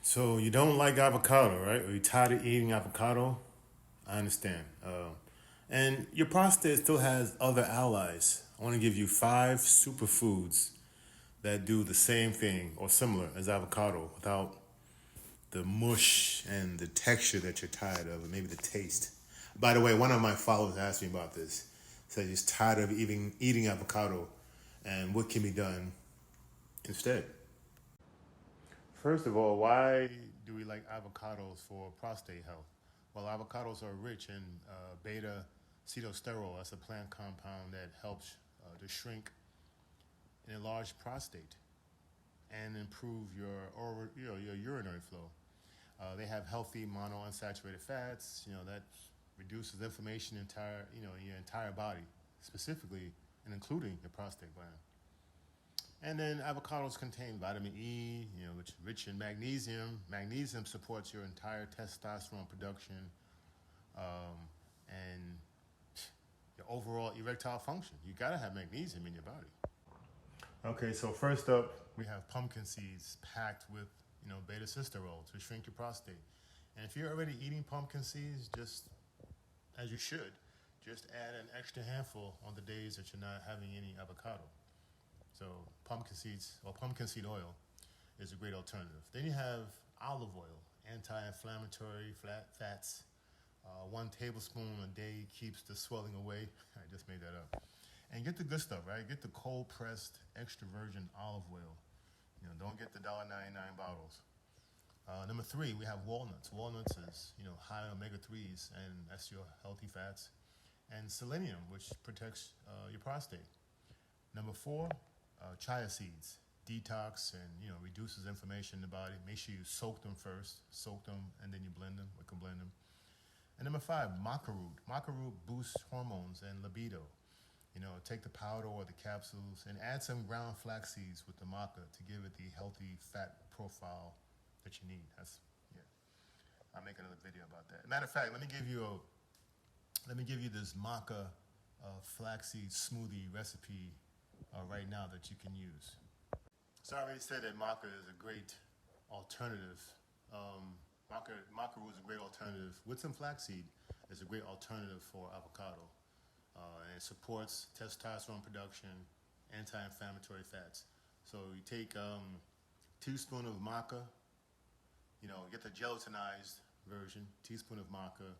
So you don't like avocado, right? Or you tired of eating avocado? I understand. And your prostate still has other allies. I want to give you five superfoods that do the same thing or similar as avocado without the mush and the texture that you're tired of, and maybe the taste. By the way, one of my followers asked me about this. Said he's tired of eating avocado, and what can be done instead. First of all, why do we like avocados for prostate health? Well, avocados are rich in beta cetosterol. That's a plant compound that helps to shrink an enlarged prostate and improve your urinary flow. They have healthy monounsaturated fats. That reduces inflammation in your entire body, specifically and including your prostate gland. And then avocados contain vitamin E, which is rich in magnesium. Magnesium supports your entire testosterone production and your overall erectile function. You gotta have magnesium in your body. Okay, so first up, we have pumpkin seeds packed with, beta cysternol to shrink your prostate. And if you're already eating pumpkin seeds, just as you should, just add an extra handful on the days that you're not having any avocado. So pumpkin seeds or pumpkin seed oil is a great alternative. Then you have olive oil, anti-inflammatory fats. 1 tablespoon a day keeps the swelling away. I just made that up. And get the good stuff, right? Get the cold pressed extra virgin olive oil. Don't get the $1.99 bottles. Number 3, we have walnuts. Walnuts is high in omega-3s, and that's your healthy fats. And selenium, which protects your prostate. Number 4, chia seeds. Detox and reduces inflammation in the body. Make sure you soak them first. Soak them and then you blend them. We can blend them. And number 5, maca root. Maca root boosts hormones and libido. Take the powder or the capsules and add some ground flax seeds with the maca to give it the healthy fat profile that you need. I'll make another video about that. Matter of fact, let me give you this maca flaxseed smoothie recipe right now that you can use. So I already said that maca is a great alternative. Maca root is a great alternative with some flaxseed. It's a great alternative for avocado. And it supports testosterone production, anti-inflammatory fats. So you take a teaspoon of maca, get the gelatinized version, teaspoon of maca,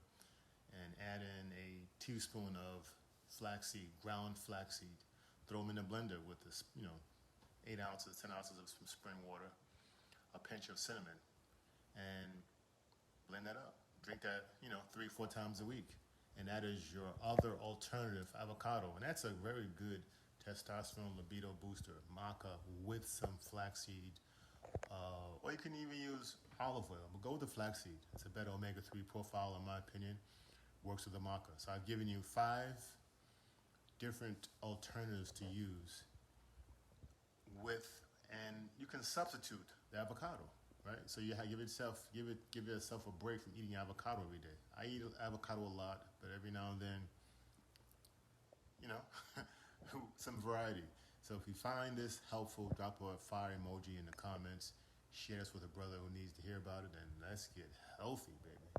and add in a teaspoon of flaxseed, ground flaxseed. Throw them in a blender with this, 8 ounces, 10 ounces of some spring water, a pinch of cinnamon, and blend that up. Drink that, 3-4 times a week. And that is your other alternative, avocado. And that's a very good testosterone libido booster, maca with some flaxseed. Or you can even use olive oil, but go with the flaxseed. It's a better omega-3 profile, in my opinion. Works with the maca. So I've given you 5 different alternatives to use with, and you can substitute the avocado. Right, so you give yourself a break from eating avocado every day. I eat avocado a lot, but every now and then, some variety. So if you find this helpful, drop a fire emoji in the comments. Share this with a brother who needs to hear about it, and let's get healthy, baby.